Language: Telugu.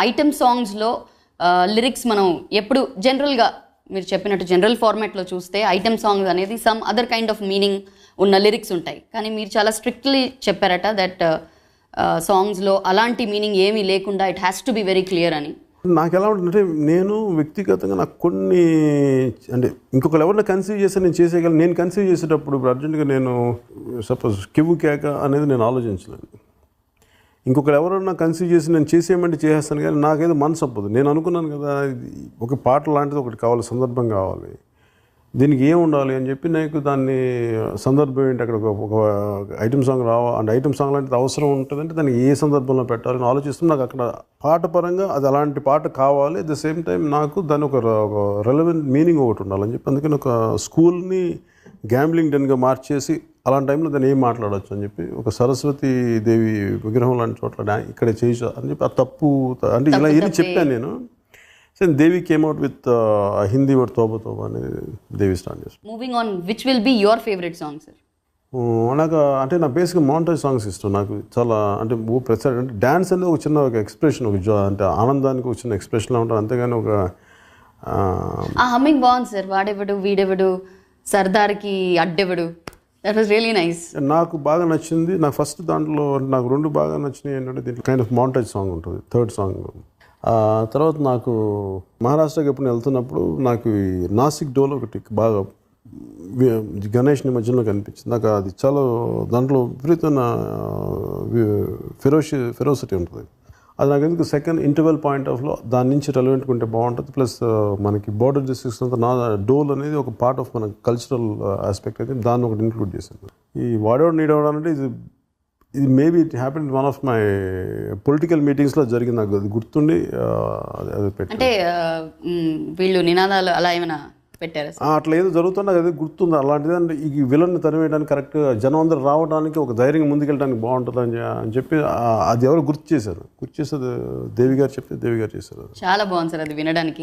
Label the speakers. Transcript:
Speaker 1: ఐటమ్ సాంగ్స్లో లిరిక్స్ మనం ఎప్పుడు జనరల్గా మీరు చెప్పినట్టు జనరల్ ఫార్మాట్లో చూస్తే ఐటమ్ సాంగ్స్ అనేది some other kind of meaning ఉన్న లిరిక్స్ ఉంటాయి. కానీ మీరు చాలా స్ట్రిక్ట్లీ చెప్పారట దట్ సాంగ్స్లో అలాంటి మీనింగ్ ఏమీ లేకుండా it has to be very clear అని.
Speaker 2: నాకు ఎలా ఉంటుందంటే నేను వ్యక్తిగతంగా నాకు కొన్ని అంటే ఇంకొకరు ఎవరైనా కన్సీవ్ చేస్తే నేను చేసేయగలను. నేను కన్సీవ్ చేసేటప్పుడు ఇప్పుడు అర్జెంటుగా నేను సపోజ్ కివ్వు కేక అనేది నేను ఆలోచించలేను. ఇంకొకరు ఎవరన్నా కన్సీవ్ చేసి నేను చేసేయమంటే చేసేస్తాను, కానీ నాకేదో మనసు అప్పదు. నేను అనుకున్నాను కదా ఒక పాట లాంటిది ఒకటి కావాలి, సందర్భం కావాలి, దీనికి ఏం ఉండాలి అని చెప్పి నాకు దాన్ని సందర్భం ఏంటి, అక్కడ ఒక ఐటమ్ సాంగ్ అంటే ఐటమ్ సాంగ్ లాంటిది అవసరం ఉంటుందంటే దానికి ఏ సందర్భంలో పెట్టాలని ఆలోచిస్తూ నాకు అక్కడ పాట పరంగా అది అలాంటి పాట కావాలి. అట్ ద సేమ్ టైం నాకు దాని ఒక రెలవెంట్ మీనింగ్ ఒకటి ఉండాలని చెప్పి అందుకని ఒక స్కూల్ని గ్యాంబ్లింగ్ డెన్గా మార్చేసి అలాంటి టైంలో దాన్ని ఏం మాట్లాడవచ్చు అని చెప్పి ఒక సరస్వతి దేవి విగ్రహం లాంటి చోట్ల ఇక్కడే చేయొచ్చు అని చెప్పి ఆ తప్పు అంటే ఇలా ఏమి చెప్పాను నేను. So Devi came out with Hindi word Tauba Tauba అనేది దేవి స్టార్ట్ చేస్తాను.
Speaker 1: Moving on, which will be your favourite song sir?
Speaker 2: నాకు అంటే నా బేసిక్గా మాంటేజ్ సాంగ్స్ ఇష్టం. నాకు చాలా అంటే ప్రతి అంటే డ్యాన్స్ అనేది ఒక చిన్న ఒక ఎక్స్ప్రెషన్, ఒక అంటే ఆనందానికి ఒక చిన్న ఎక్స్ప్రెషన్లా ఉంటుంది, అంతేగాని ఒక
Speaker 1: హమ్మింగ్ బాగుంది సార్. వాడెవడు వీడెవడు సర్దార్కి అడ్డెవడు, దట్ వాస్ రియలీ నైస్.
Speaker 2: నాకు బాగా నచ్చింది. నాకు ఫస్ట్ దాంట్లో నాకు రెండు బాగా నచ్చినాయి ఏంటంటే దీంట్లో కైండ్ ఆఫ్ మాంటేజ్ సాంగ్ ఉంటుంది, థర్డ్ సాంగ్. తర్వాత నాకు మహారాష్ట్రకి ఎప్పుడు వెళ్తున్నప్పుడు నాకు ఈ నాసిక్ డోల్ ఒకటి బాగా గణేష్ నిమజ్జనంలో కనిపించింది. నాకు అది చాలా దాంట్లో విపరీతమైన ఫెరోసిటీ ఉంటుంది. అది నాకు ఎందుకు సెకండ్ ఇంటర్వెల్ పాయింట్ ఆఫ్లో దాని నుంచి రెలవెంట్గా ఉంటే బాగుంటుంది. ప్లస్ మనకి బోర్డర్ డిస్ట్రిక్ట్స్ అంతా నా డోల్ అనేది ఒక పార్ట్ ఆఫ్ మన కల్చరల్ ఆస్పెక్ట్ అయితే దాన్ని ఒకటి ఇంక్లూడ్ చేశాను. ఈ వాడేవాడు నీడేవాడు అంటే ఇది maybe it happen in one of my political మీటింగ్స్లో జరిగింది. నాకు అది గుర్తుండి అది పెట్టి
Speaker 1: అంటే వీళ్ళు నినాదాలు అలా ఏమైనా పెట్టారు
Speaker 2: అట్లా ఏదో జరుగుతుందో అది గుర్తుంది. అలాంటిది అంటే ఈ విలన్ని తరివేయడానికి కరెక్ట్గా జనం అందరూ రావడానికి ఒక ధైర్యంగా ముందుకెళ్ళడానికి బాగుంటుంది అని చెప్పి అది ఎవరు గుర్తు చేశారు. దేవి గారు చెప్తే దేవి గారు చేశారు.
Speaker 1: చాలా బాగుంది సార్ అది వినడానికి.